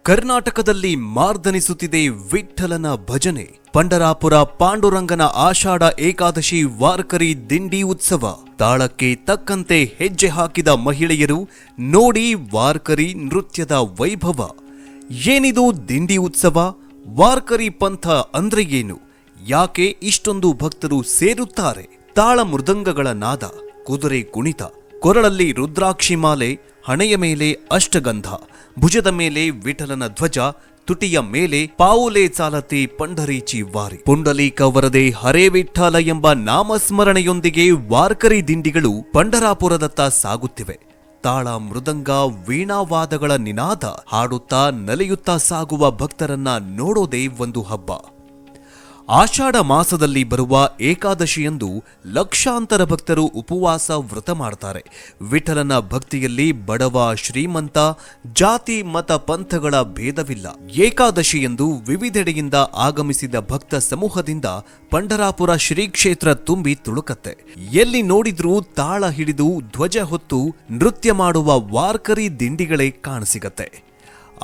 ಕರ್ನಾಟಕದಲ್ಲಿ ಮಾರ್ದನಿಸುತ್ತಿದೆ ವಿಠ್ಠಲನ ಭಜನೆ. ಪಂಢರಾಪುರ ಪಾಂಡುರಂಗನ ಆಷಾಢ ಏಕಾದಶಿ ವಾರ್ಕರಿ ದಿಂಡಿ ಉತ್ಸವ. ತಾಳಕ್ಕೆ ತಕ್ಕಂತೆ ಹೆಜ್ಜೆ ಹಾಕಿದ ಮಹಿಳೆಯರು, ನೋಡಿ ವಾರ್ಕರಿ ನೃತ್ಯದ ವೈಭವ. ಏನಿದು ದಿಂಡಿ ಉತ್ಸವ? ವಾರ್ಕರಿ ಪಂಥ ಅಂದ್ರೆ ಏನು? ಯಾಕೆ ಇಷ್ಟೊಂದು ಭಕ್ತರು ಸೇರುತ್ತಾರೆ? ತಾಳ ಮೃದಂಗಗಳ ನಾದ, ಕುದುರೆ ಕುಣಿತ, ಕೊರಳಲ್ಲಿ ರುದ್ರಾಕ್ಷಿ ಮಾಲೆ, ಹಣೆಯ ಮೇಲೆ ಅಷ್ಟಗಂಧ, ಭುಜದ ಮೇಲೆ ವಿಠಲನ ಧ್ವಜ, ತುಟಿಯ ಮೇಲೆ ಪಾವುಲೆ ಚಾಲತಿ ಪಂಢರೀಚಿ ವಾರಿ. ಪುಂಡಲೀಕ ವರದೆ ಹರೇ ವಿಠ್ಠಲ ಎಂಬ ನಾಮಸ್ಮರಣೆಯೊಂದಿಗೆ ವಾರ್ಕರಿ ದಿಂಡಿಗಳು ಪಂಢರಾಪುರದತ್ತ ಸಾಗುತ್ತಿವೆ. ತಾಳ ಮೃದಂಗ ವೀಣಾವಾದಗಳ ನಿನಾದ ಹಾಡುತ್ತಾ ನಲಿಯುತ್ತಾ ಸಾಗುವ ಭಕ್ತರನ್ನ ನೋಡೋದೇ ಒಂದು ಹಬ್ಬ. ಆಷಾಢ ಮಾಸದಲ್ಲಿ ಬರುವ ಏಕಾದಶಿಯಂದು ಲಕ್ಷಾಂತರ ಭಕ್ತರು ಉಪವಾಸ ವ್ರತ ಮಾಡ್ತಾರೆ. ವಿಠಲನ ಭಕ್ತಿಯಲ್ಲಿ ಬಡವ ಶ್ರೀಮಂತ, ಜಾತಿ ಮತ ಪಂಥಗಳ ಭೇದವಿಲ್ಲ. ಏಕಾದಶಿಯಂದು ವಿವಿಧೆಡೆಯಿಂದ ಆಗಮಿಸಿದ ಭಕ್ತ ಸಮೂಹದಿಂದ ಪಂಢರಾಪುರ ಶ್ರೀ ಕ್ಷೇತ್ರ ತುಂಬಿ ತುಳುಕತ್ತೆ. ಎಲ್ಲಿ ನೋಡಿದ್ರೂ ತಾಳ ಹಿಡಿದು ಧ್ವಜ ಹೊತ್ತು ನೃತ್ಯ ಮಾಡುವ ವಾರ್ಕರಿ ದಿಂಡಿಗಳೇ ಕಾಣಸಿಗತ್ತೆ.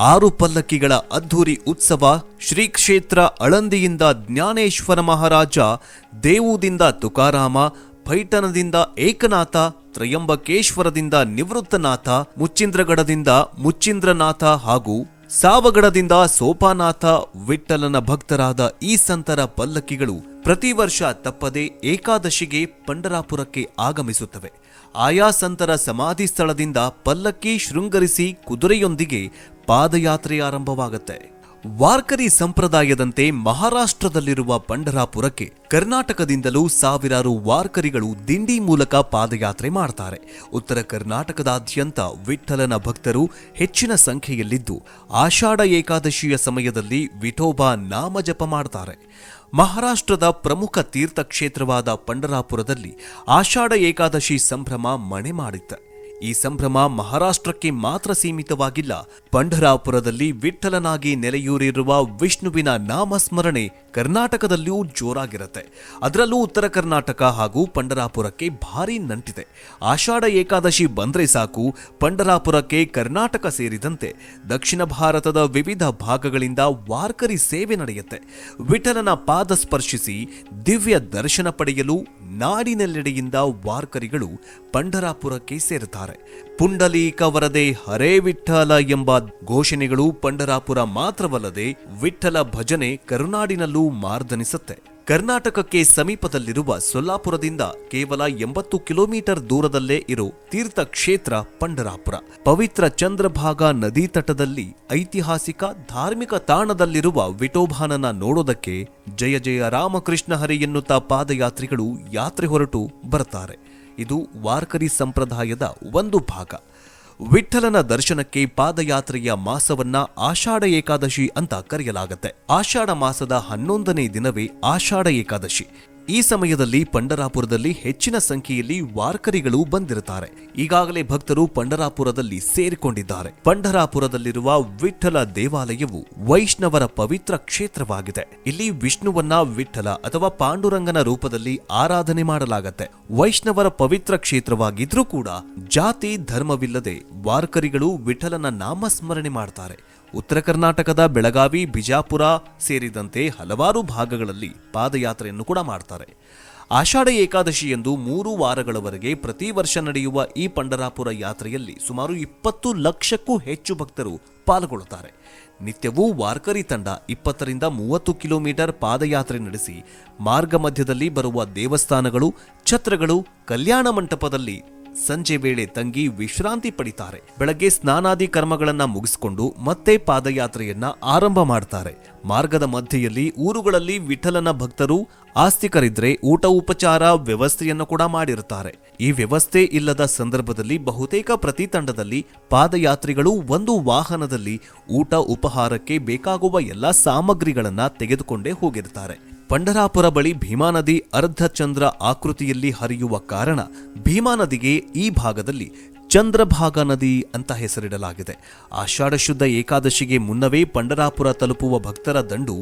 6 ಪಲ್ಲಕ್ಕಿಗಳ ಅದ್ಧೂರಿ ಉತ್ಸವ. ಶ್ರೀ ಕ್ಷೇತ್ರ ಅಳಂದಿಯಿಂದ ಜ್ಞಾನೇಶ್ವರ ಮಹಾರಾಜ, ದೇವೂದಿಂದ ತುಕಾರಾಮ, ಪೈಠಣದಿಂದ ಏಕನಾಥ, ತ್ರಯಂಬಕೇಶ್ವರದಿಂದ ನಿವೃತ್ತನಾಥ, ಮುಚ್ಚಿಂದ್ರಗಡದಿಂದ ಮುಚ್ಚಿಂದ್ರನಾಥ ಹಾಗೂ ಸಾವಗಡದಿಂದ ಸೋಪಾನಾಥ. ವಿಠ್ಠಲನ ಭಕ್ತರಾದ ಈ ಸಂತರ ಪಲ್ಲಕ್ಕಿಗಳು ಪ್ರತಿ ವರ್ಷ ತಪ್ಪದೆ ಏಕಾದಶಿಗೆ ಪಂಢರಾಪುರಕ್ಕೆ ಆಗಮಿಸುತ್ತವೆ. ಆಯಾ ಸಂತರ ಸಮಾಧಿ ಸ್ಥಳದಿಂದ ಪಲ್ಲಕ್ಕಿ ಶೃಂಗರಿಸಿ ಕುದುರೆಯೊಂದಿಗೆ ಪಾದಯಾತ್ರೆ ಆರಂಭವಾಗುತ್ತೆ. ವಾರ್ಕರಿ ಸಂಪ್ರದಾಯದಂತೆ ಮಹಾರಾಷ್ಟ್ರದಲ್ಲಿರುವ ಪಂಢರಾಪುರಕ್ಕೆ ಕರ್ನಾಟಕದಿಂದಲೂ ಸಾವಿರಾರು ವಾರ್ಕರಿಗಳು ದಿಂಡಿ ಮೂಲಕ ಪಾದಯಾತ್ರೆ ಮಾಡ್ತಾರೆ. ಉತ್ತರ ಕರ್ನಾಟಕದಾದ್ಯಂತ ವಿಠ್ಠಲನ ಭಕ್ತರು ಹೆಚ್ಚಿನ ಸಂಖ್ಯೆಯಲ್ಲಿದ್ದು ಆಷಾಢ ಏಕಾದಶಿಯ ಸಮಯದಲ್ಲಿ ವಿಠೋಬಾ ನಾಮ ಜಪ ಮಾಡ್ತಾರೆ. ಮಹಾರಾಷ್ಟ್ರದ ಪ್ರಮುಖ ತೀರ್ಥಕ್ಷೇತ್ರವಾದ ಪಂಢರಾಪುರದಲ್ಲಿ ಆಷಾಢ ಏಕಾದಶಿ ಸಂಭ್ರಮ ಮನೆ ಮಾಡಿತ್ತು. ಈ ಸಂಭ್ರಮ ಮಹಾರಾಷ್ಟ್ರಕ್ಕೆ ಮಾತ್ರ ಸೀಮಿತವಾಗಿಲ್ಲ. ಪಂಢರಾಪುರದಲ್ಲಿ ವಿಠ್ಠಲನಾಗಿ ನೆಲೆಯೂರಿರುವ ವಿಷ್ಣುವಿನ ನಾಮಸ್ಮರಣೆ ಕರ್ನಾಟಕದಲ್ಲಿಯೂ ಜೋರಾಗಿರುತ್ತೆ. ಅದರಲ್ಲೂ ಉತ್ತರ ಕರ್ನಾಟಕ ಹಾಗೂ ಪಂಢರಾಪುರಕ್ಕೆ ಭಾರೀ ನಂಟಿದೆ. ಆಷಾಢ ಏಕಾದಶಿ ಬಂದ್ರೆ ಸಾಕು, ಪಂಢರಾಪುರಕ್ಕೆ ಕರ್ನಾಟಕ ಸೇರಿದಂತೆ ದಕ್ಷಿಣ ಭಾರತದ ವಿವಿಧ ಭಾಗಗಳಿಂದ ವಾರ್ಕರಿ ಸೇವೆ ನಡೆಯುತ್ತೆ. ವಿಠಲನ ಪಾದ ಸ್ಪರ್ಶಿಸಿ ದಿವ್ಯ ದರ್ಶನ ಪಡೆಯಲು ನಾಡಿನೆಲ್ಲೆಡೆಯಿಂದ ವಾರ್ಕರಿಗಳು ಪಂಢರಾಪುರಕ್ಕೆ ಸೇರುತ್ತಾರೆ. ಪುಂಡಲೀಕ ವರದೆ ಹರೇ ವಿಠ್ಠಲ ಎಂಬ ಘೋಷಣೆಗಳು ಪಂಢರಾಪುರ ಮಾತ್ರವಲ್ಲದೆ ವಿಠ್ಠಲ ಭಜನೆ ಕರುನಾಡಿನಲ್ಲೂ ಮಾರ್ದನಿಸುತ್ತೆ. ಕರ್ನಾಟಕಕ್ಕೆ ಸಮೀಪದಲ್ಲಿರುವ ಸೊಲ್ಲಾಪುರದಿಂದ ಕೇವಲ 80 ಕಿಲೋಮೀಟರ್ ದೂರದಲ್ಲೇ ಇರೋ ತೀರ್ಥಕ್ಷೇತ್ರ ಪಂಢರಾಪುರ. ಪವಿತ್ರ ಚಂದ್ರಭಾಗಾ ನದಿ ತಟದಲ್ಲಿ ಐತಿಹಾಸಿಕ ಧಾರ್ಮಿಕ ತಾಣದಲ್ಲಿರುವ ವಿಠೋಬಾನನ ನೋಡೋದಕ್ಕೆ ಜಯ ಜಯ ರಾಮಕೃಷ್ಣ ಹರಿ ಎನ್ನುತ್ತಾ ಪಾದಯಾತ್ರಿಗಳು ಯಾತ್ರೆ ಹೊರಟು ಬರ್ತಾರೆ. ಇದು ವಾರ್ಕರಿ ಸಂಪ್ರದಾಯದ ಒಂದು ಭಾಗ. ವಿಠ್ಠಲನ ದರ್ಶನಕ್ಕೆ ಪಾದಯಾತ್ರೆಯ ಮಾಸವನ್ನ ಆಷಾಢ ಏಕಾದಶಿ ಅಂತ ಕರೆಯಲಾಗುತ್ತೆ. ಆಷಾಢ ಮಾಸದ 11ನೇ ದಿನವೇ ಆಷಾಢ ಏಕಾದಶಿ. ಈ ಸಮಯದಲ್ಲಿ ಪಂಢರಾಪುರದಲ್ಲಿ ಹೆಚ್ಚಿನ ಸಂಖ್ಯೆಯಲ್ಲಿ ವಾರ್ಕರಿಗಳು ಬಂದಿರುತ್ತಾರೆ. ಈಗಾಗಲೇ ಭಕ್ತರು ಪಂಢರಾಪುರದಲ್ಲಿ ಸೇರಿಕೊಂಡಿದ್ದಾರೆ. ಪಂಢರಾಪುರದಲ್ಲಿರುವ ವಿಠ್ಠಲ ದೇವಾಲಯವು ವೈಷ್ಣವರ ಪವಿತ್ರ ಕ್ಷೇತ್ರವಾಗಿದೆ. ಇಲ್ಲಿ ವಿಷ್ಣುವನ್ನ ವಿಠ್ಠಲ ಅಥವಾ ಪಾಂಡುರಂಗನ ರೂಪದಲ್ಲಿ ಆರಾಧನೆ ಮಾಡಲಾಗುತ್ತೆ. ವೈಷ್ಣವರ ಪವಿತ್ರ ಕ್ಷೇತ್ರವಾಗಿದ್ರೂ ಕೂಡ ಜಾತಿ ಧರ್ಮವಿಲ್ಲದೆ ವಾರ್ಕರಿಗಳು ವಿಠಲನ ನಾಮಸ್ಮರಣೆ ಮಾಡ್ತಾರೆ. ಉತ್ತರ ಕರ್ನಾಟಕದ ಬೆಳಗಾವಿ, ಬಿಜಾಪುರ ಸೇರಿದಂತೆ ಹಲವಾರು ಭಾಗಗಳಲ್ಲಿ ಪಾದಯಾತ್ರೆಯನ್ನು ಕೂಡ ಮಾಡ್ತಾರೆ. ಆಷಾಢ ಏಕಾದಶಿಯಂದು 3 ವಾರಗಳವರೆಗೆ ಪ್ರತಿ ವರ್ಷ ನಡೆಯುವ ಈ ಪಂಢರಾಪುರ ಯಾತ್ರೆಯಲ್ಲಿ ಸುಮಾರು 20 ಲಕ್ಷಕ್ಕೂ ಹೆಚ್ಚು ಭಕ್ತರು ಪಾಲ್ಗೊಳ್ಳುತ್ತಾರೆ. ನಿತ್ಯವೂ ವಾರ್ಕರಿ ತಂಡ 20 ರಿಂದ 30 ಕಿಲೋಮೀಟರ್ ಪಾದಯಾತ್ರೆ ನಡೆಸಿ ಮಾರ್ಗ ಮಧ್ಯದಲ್ಲಿ ಬರುವ ದೇವಸ್ಥಾನಗಳು, ಛತ್ರಗಳು, ಕಲ್ಯಾಣ ಮಂಟಪದಲ್ಲಿ ಸಂಜೆ ವೇಳೆ ತಂಗಿ ವಿಶ್ರಾಂತಿ ಪಡಿತಾರೆ. ಬೆಳಗ್ಗೆ ಸ್ನಾನಾದಿ ಕರ್ಮಗಳನ್ನ ಮುಗಿಸಿಕೊಂಡು ಮತ್ತೆ ಪಾದಯಾತ್ರೆಯನ್ನ ಆರಂಭ ಮಾಡ್ತಾರೆ. ಮಾರ್ಗದ ಮಧ್ಯೆಯಲ್ಲಿ ಊರುಗಳಲ್ಲಿ ವಿಠಲನ ಭಕ್ತರು ಆಸ್ತಿಕರಿದ್ರೆ ಊಟ ಉಪಚಾರ ವ್ಯವಸ್ಥೆಯನ್ನು ಕೂಡ ಮಾಡಿರುತ್ತಾರೆ. ಈ ವ್ಯವಸ್ಥೆ ಇಲ್ಲದ ಸಂದರ್ಭದಲ್ಲಿ ಬಹುತೇಕ ಪ್ರತಿ ತಂಡದಲ್ಲಿ ಪಾದಯಾತ್ರಿಗಳು ಒಂದು ವಾಹನದಲ್ಲಿ ಊಟ ಉಪಹಾರಕ್ಕೆ ಬೇಕಾಗುವ ಎಲ್ಲಾ ಸಾಮಗ್ರಿಗಳನ್ನ ತೆಗೆದುಕೊಂಡೇ ಹೋಗಿರ್ತಾರೆ. ಪಂಢರಾಪುರ ಬಳಿ ಭೀಮಾ ನದಿ ಅರ್ಧ ಚಂದ್ರ ಆಕೃತಿಯಲ್ಲಿ ಹರಿಯುವ ಕಾರಣ ಭೀಮಾ ನದಿಗೆ ಈ ಭಾಗದಲ್ಲಿ ಚಂದ್ರಭಾಗಾ ನದಿ ಅಂತ ಹೆಸರಿಡಲಾಗಿದೆ. ಆಷಾಢ ಶುದ್ಧ ಏಕಾದಶಿಗೆ ಮುನ್ನವೇ ಪಂಢರಾಪುರ ತಲುಪುವ ಭಕ್ತರ ದಂಡು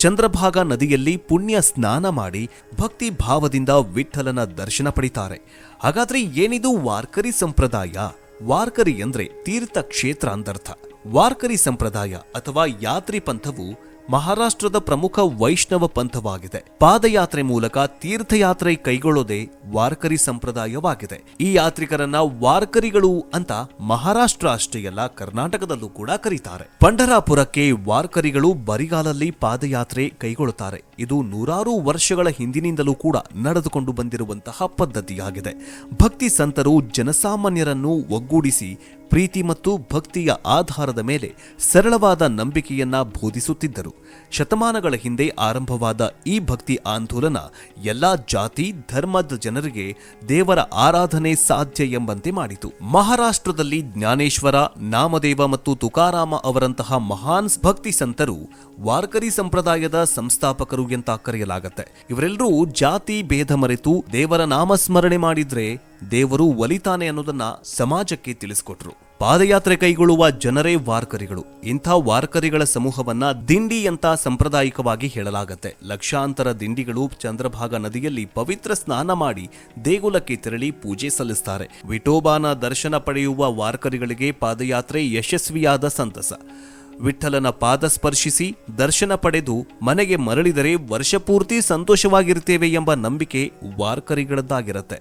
ಚಂದ್ರಭಾಗಾ ನದಿಯಲ್ಲಿ ಪುಣ್ಯ ಸ್ನಾನ ಮಾಡಿ ಭಕ್ತಿ ಭಾವದಿಂದ ವಿಠ್ಠಲನ ದರ್ಶನ ಪಡಿತಾರೆ. ಹಾಗಾದ್ರೆ ಏನಿದು ವಾರ್ಕರಿ ಸಂಪ್ರದಾಯ? ವಾರ್ಕರಿ ಅಂದ್ರೆ ತೀರ್ಥ ಕ್ಷೇತ್ರ ಅಂದರ್ಥ. ವಾರ್ಕರಿ ಸಂಪ್ರದಾಯ ಅಥವಾ ಯಾತ್ರಿ ಪಂಥವು ಮಹಾರಾಷ್ಟ್ರದ ಪ್ರಮುಖ ವೈಷ್ಣವ ಪಂಥವಾಗಿದೆ. ಪಾದಯಾತ್ರೆ ಮೂಲಕ ತೀರ್ಥಯಾತ್ರೆ ಕೈಗೊಳ್ಳೋದೇ ವಾರ್ಕರಿ ಸಂಪ್ರದಾಯವಾಗಿದೆ. ಈ ಯಾತ್ರಿಕರನ್ನ ವಾರ್ಕರಿಗಳು ಅಂತ ಮಹಾರಾಷ್ಟ್ರ ಅಷ್ಟೇ ಅಲ್ಲ, ಕರ್ನಾಟಕದಲ್ಲೂ ಕೂಡ ಕರೀತಾರೆ. ಪಂಢರಾಪುರಕ್ಕೆ ವಾರ್ಕರಿಗಳು ಬರಿಗಾಲಲ್ಲಿ ಪಾದಯಾತ್ರೆ ಕೈಗೊಳ್ಳುತ್ತಾರೆ. ಇದು ನೂರಾರು ವರ್ಷಗಳ ಹಿಂದಿನಿಂದಲೂ ಕೂಡ ನಡೆದುಕೊಂಡು ಬಂದಿರುವಂತಹ ಪದ್ಧತಿಯಾಗಿದೆ. ಭಕ್ತಿ ಸಂತರು ಜನಸಾಮಾನ್ಯರನ್ನು ಒಗ್ಗೂಡಿಸಿ ಪ್ರೀತಿ ಮತ್ತು ಭಕ್ತಿಯ ಆಧಾರದ ಮೇಲೆ ಸರಳವಾದ ನಂಬಿಕೆಯನ್ನ ಬೋಧಿಸುತ್ತಿದ್ದರು. ಶತಮಾನಗಳ ಹಿಂದೆ ಆರಂಭವಾದ ಈ ಭಕ್ತಿ ಆಂದೋಲನ ಎಲ್ಲಾ ಜಾತಿ ಧರ್ಮದ ಜನರಿಗೆ ದೇವರ ಆರಾಧನೆ ಸಾಧ್ಯ ಎಂಬಂತೆ ಮಾಡಿತು. ಮಹಾರಾಷ್ಟ್ರದಲ್ಲಿ ಜ್ಞಾನೇಶ್ವರ, ನಾಮದೇವ ಮತ್ತು ತುಕಾರಾಮ ಅವರಂತಹ ಮಹಾನ್ ಭಕ್ತಿ ಸಂತರು ವಾರ್ಕರಿ ಸಂಪ್ರದಾಯದ ಸಂಸ್ಥಾಪಕರು ಅಂತ ಕರೆಯಲಾಗುತ್ತೆ. ಇವರೆಲ್ಲರೂ ಜಾತಿ ಭೇದ ಮರೆತು ದೇವರ ನಾಮಸ್ಮರಣೆ ಮಾಡಿದ್ರೆ ದೇವರು ಒಲಿತಾನೆ ಅನ್ನೋದನ್ನ ಸಮಾಜಕ್ಕೆ ತಿಳಿಸಿಕೊಟ್ರು. ಪಾದಯಾತ್ರೆ ಕೈಗೊಳ್ಳುವ ಜನರೇ ವಾರ್ಕರಿಗಳು. ಇಂಥ ವಾರ್ಕರಿಗಳ ಸಮೂಹವನ್ನ ದಿಂಡಿ ಅಂತ ಸಾಂಪ್ರದಾಯಿಕವಾಗಿ ಹೇಳಲಾಗುತ್ತೆ. ಲಕ್ಷಾಂತರ ದಿಂಡಿಗಳು ಚಂದ್ರಭಾಗ ನದಿಯಲ್ಲಿ ಪವಿತ್ರ ಸ್ನಾನ ಮಾಡಿ ದೇಗುಲಕ್ಕೆ ತೆರಳಿ ಪೂಜೆ ಸಲ್ಲಿಸುತ್ತಾರೆ. ವಿಠೋಬಾನ ದರ್ಶನ ಪಡೆಯುವ ವಾರ್ಕರಿಗಳಿಗೆ ಪಾದಯಾತ್ರೆ ಯಶಸ್ವಿಯಾದ ಸಂತಸ. ವಿಠ್ಠಲನ ಪಾದ ಸ್ಪರ್ಶಿಸಿ ದರ್ಶನ ಪಡೆದು ಮನೆಗೆ ಮರಳಿದರೆ ವರ್ಷಪೂರ್ತಿ ಸಂತೋಷವಾಗಿರುತ್ತೇವೆ ಎಂಬ ನಂಬಿಕೆ ವಾರ್ಕರಿಗಳದ್ದಾಗಿರುತ್ತೆ.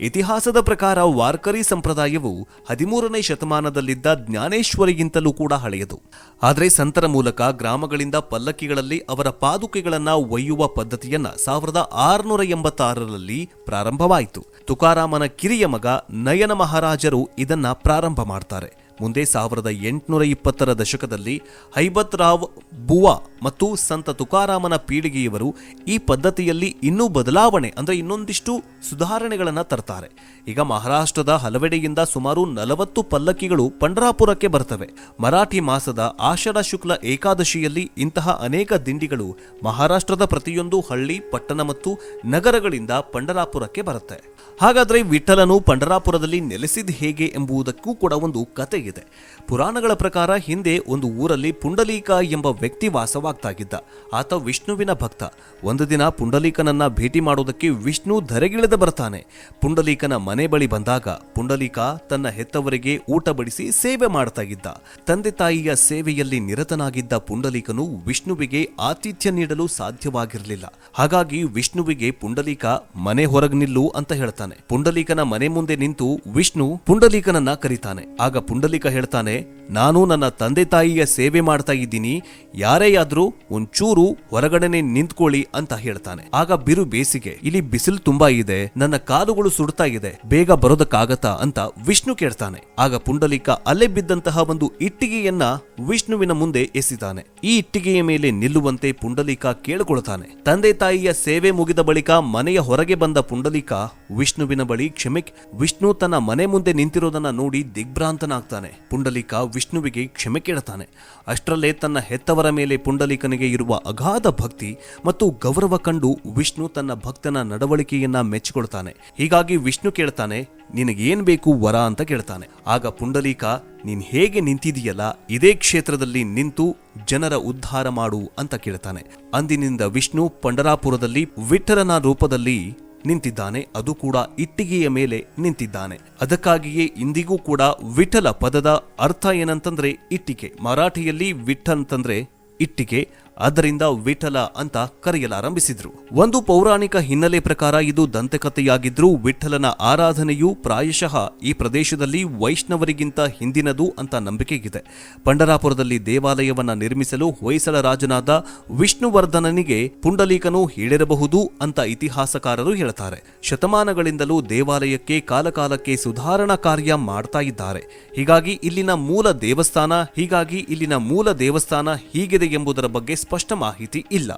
ಇತಿಹಾಸದ ಪ್ರಕಾರ ವಾರ್ಕರಿ ಸಂಪ್ರದಾಯವು 13ನೇ ಶತಮಾನದಲ್ಲಿದ್ದ ಜ್ಞಾನೇಶ್ವರಿಗಿಂತಲೂ ಕೂಡ ಹಳೆಯದು. ಆದರೆ ಸಂತರ ಮೂಲಕ ಗ್ರಾಮಗಳಿಂದ ಪಲ್ಲಕ್ಕಿಗಳಲ್ಲಿ ಅವರ ಪಾದುಕೆಗಳನ್ನ ಒಯ್ಯುವ ಪದ್ಧತಿಯನ್ನ 1686ರಲ್ಲಿ ಪ್ರಾರಂಭವಾಯಿತು. ತುಕಾರಾಮನ ಕಿರಿಯ ಮಗ ನಯನ ಮಹಾರಾಜರು ಇದನ್ನ ಪ್ರಾರಂಭ ಮಾಡ್ತಾರೆ. ಮುಂದೆ 1820ರ ದಶಕದಲ್ಲಿ ಹೈಬತ್ ರಾವ್ ಬುವಾ ಮತ್ತು ಸಂತ ತುಕಾರಾಮನ ಪೀಳಿಗೆಯವರು ಈ ಪದ್ಧತಿಯಲ್ಲಿ ಇನ್ನೂ ಬದಲಾವಣೆ ಇನ್ನೊಂದಿಷ್ಟು ಸುಧಾರಣೆಗಳನ್ನು ತರ್ತಾರೆ. ಈಗ ಮಹಾರಾಷ್ಟ್ರದ ಹಲವೆಡೆಯಿಂದ ಸುಮಾರು 40 ಪಲ್ಲಕ್ಕಿಗಳು ಪಂಢರಾಪುರಕ್ಕೆ ಬರ್ತವೆ. ಮರಾಠಿ ಮಾಸದ ಆಷಾಢ ಶುಕ್ಲ ಏಕಾದಶಿಯಲ್ಲಿ ಇಂತಹ ಅನೇಕ ದಿಂಡಿಗಳು ಮಹಾರಾಷ್ಟ್ರದ ಪ್ರತಿಯೊಂದು ಹಳ್ಳಿ, ಪಟ್ಟಣ ಮತ್ತು ನಗರಗಳಿಂದ ಪಂಢರಾಪುರಕ್ಕೆ ಬರುತ್ತೆ. ಹಾಗಾದ್ರೆ ವಿಠ್ಠಲನು ಪಂಢರಾಪುರದಲ್ಲಿ ನೆಲೆಸಿದ ಹೇಗೆ ಎಂಬುದಕ್ಕೂ ಕೂಡ ಒಂದು ಕತೆ ಇದೆ. ಪುರಾಣಗಳ ಪ್ರಕಾರ ಹಿಂದೆ ಒಂದು ಊರಲ್ಲಿ ಪುಂಡಲೀಕ ಎಂಬ ವ್ಯಕ್ತಿ ವಾಸವಾಗ್ತಾಗಿದ್ದ. ಆತ ವಿಷ್ಣುವಿನ ಭಕ್ತ. ಒಂದು ದಿನ ಪುಂಡಲೀಕನನ್ನ ಭೇಟಿ ಮಾಡೋದಕ್ಕೆ ವಿಷ್ಣು ಧರೆಗಿಳಿದು ಬರ್ತಾನೆ. ಪುಂಡಲೀಕನ ಮನೆ ಬಳಿ ಬಂದಾಗ ಪುಂಡಲೀಕ ತನ್ನ ಹೆತ್ತವರಿಗೆ ಊಟ ಬಡಿಸಿ ಸೇವೆ ಮಾಡ್ತಾ ಇದ್ದ. ತಂದೆ ತಾಯಿಯ ಸೇವೆಯಲ್ಲಿ ನಿರತನಾಗಿದ್ದ ಪುಂಡಲೀಕನು ವಿಷ್ಣುವಿಗೆ ಆತಿಥ್ಯ ನೀಡಲು ಸಾಧ್ಯವಾಗಿರಲಿಲ್ಲ. ಹಾಗಾಗಿ ವಿಷ್ಣುವಿಗೆ ಪುಂಡಲೀಕ ಮನೆ ಹೊರಗೆ ನಿಲ್ಲು ಅಂತ ಹೇಳ್ತಾನೆ. ಪುಂಡಲೀಕನ ಮನೆ ಮುಂದೆ ನಿಂತು ವಿಷ್ಣು ಪುಂಡಲೀಕನನ್ನ ಕರೀತಾನೆ. ಆಗ ಪುಂಡಲೀಕ ಹೇಳ್ತಾನೆ, ನಾನು ನನ್ನ ತಂದೆ ತಾಯಿಯ ಸೇವೆ ಮಾಡ್ತಾ ಇದ್ದೀನಿ, ಯಾರೇ ಆದ್ರೂ ಒಂಚೂರು ಹೊರಗಡೆನೆ ನಿಂತ್ಕೊಳ್ಳಿ ಅಂತ ಹೇಳ್ತಾನೆ. ಆಗ ಬಿರು ಬೇಸಿಗೆ, ಇಲ್ಲಿ ಬಿಸಿಲು ತುಂಬಾ ಇದೆ, ನನ್ನ ಕಾಲುಗಳು ಸುಡ್ತಾ ಇದೆ, ಬೇಗ ಬರೋದಕ್ಕಾಗತ್ತಾ ಅಂತ ವಿಷ್ಣು ಕೇಳ್ತಾನೆ. ಆಗ ಪುಂಡಲೀಕ ಅಲ್ಲೇ ಬಿದ್ದಂತಹ ಒಂದು ಇಟ್ಟಿಗೆಯನ್ನ ವಿಷ್ಣುವಿನ ಮುಂದೆ ಎಸಿತಾನೆ. ಈ ಇಟ್ಟಿಗೆಯ ಮೇಲೆ ನಿಲ್ಲುವಂತೆ ಪುಂಡಲೀಕ ಕೇಳಿಕೊಳ್ತಾನೆ. ತಂದೆ ತಾಯಿಯ ಸೇವೆ ಮುಗಿದ ಬಳಿಕ ಮನೆಯ ಹೊರಗೆ ಬಂದ ಪುಂಡಲೀಕ ವಿಷ್ಣುವಿನ ಬಳಿ ವಿಷ್ಣು ತನ್ನ ಮನೆ ಮುಂದೆ ನಿಂತಿರೋದನ್ನ ನೋಡಿ ದಿಗ್ಭ್ರಾಂತನಾಗ್ತಾನೆ. ಪುಂಡಲೀಕ ವಿಷ್ಣುವಿಗೆ ಕ್ಷಮೆ ಕೇಳ್ತಾನೆ. ಅಷ್ಟರಲ್ಲೇ ತನ್ನ ಹೆತ್ತವರ ಮೇಲೆ ಪುಂಡಲೀಕನಿಗೆ ಇರುವ ಅಗಾಧ ಭಕ್ತಿ ಮತ್ತು ಗೌರವ ಕಂಡು ವಿಷ್ಣು ತನ್ನ ಭಕ್ತನ ನಡವಳಿಕೆಯನ್ನ ಮೆಚ್ಚಿಕೊಳ್ತಾನೆ. ಹೀಗಾಗಿ ವಿಷ್ಣು ಕೇಳ್ತಾನೆ, ನಿನಗೇನ್ ಬೇಕು ವರ ಅಂತ ಕೇಳ್ತಾನೆ. ಆಗ ಪುಂಡಲೀಕ, ನೀನ್ ಹೇಗೆ ನಿಂತಿದೀಯಲ್ಲ ಇದೇ ಕ್ಷೇತ್ರದಲ್ಲಿ ನಿಂತು ಜನರ ಉದ್ಧಾರ ಮಾಡು ಅಂತ ಕೇಳ್ತಾನೆ. ಅಂದಿನಿಂದ ವಿಷ್ಣು ಪಂಢರಾಪುರದಲ್ಲಿ ವಿಠ್ಠಲನ ರೂಪದಲ್ಲಿ ನಿಂತಿದ್ದಾನೆ. ಅದು ಕೂಡ ಇಟ್ಟಿಗೆಯ ಮೇಲೆ ನಿಂತಿದ್ದಾನೆ. ಅದಕ್ಕಾಗಿಯೇ ಇಂದಿಗೂ ಕೂಡ ವಿಠಲ ಪದದ ಅರ್ಥ ಏನಂತಂದ್ರೆ ಇಟ್ಟಿಗೆ. ಮರಾಠಿಯಲ್ಲಿ ವಿಠ ಅಂತಂದ್ರೆ ಇಟ್ಟಿಗೆ, ಆದ್ದರಿಂದ ವಿಠಲ ಅಂತ ಕರೆಯಲಾರಂಭಿಸಿದ್ರು. ಒಂದು ಪೌರಾಣಿಕ ಹಿನ್ನೆಲೆ ಪ್ರಕಾರ ಇದು ದಂತಕಥೆಯಾಗಿದ್ರೂ ವಿಠಲನ ಆರಾಧನೆಯು ಪ್ರಾಯಶಃ ಈ ಪ್ರದೇಶದಲ್ಲಿ ವೈಷ್ಣವರಿಗಿಂತ ಹಿಂದಿನದು ಅಂತ ನಂಬಿಕೆಗಿದೆ. ಪಂಢರಾಪುರದಲ್ಲಿ ದೇವಾಲಯವನ್ನ ನಿರ್ಮಿಸಲು ಹೊಯ್ಸಳ ರಾಜನಾದ ವಿಷ್ಣುವರ್ಧನನಿಗೆ ಪುಂಡಲೀಕನು ಹೇಳಿರಬಹುದು ಅಂತ ಇತಿಹಾಸಕಾರರು ಹೇಳ್ತಾರೆ. ಶತಮಾನಗಳಿಂದಲೂ ದೇವಾಲಯಕ್ಕೆ ಕಾಲಕಾಲಕ್ಕೆ ಸುಧಾರಣಾ ಕಾರ್ಯ ಮಾಡ್ತಾ ಇದ್ದಾರೆ. ಹೀಗಾಗಿ ಇಲ್ಲಿನ ಮೂಲ ದೇವಸ್ಥಾನ ಹೀಗಿದೆ ಎಂಬುದರ ಬಗ್ಗೆ ಸ್ಪಷ್ಟ ಮಾಹಿತಿ ಇಲ್ಲ.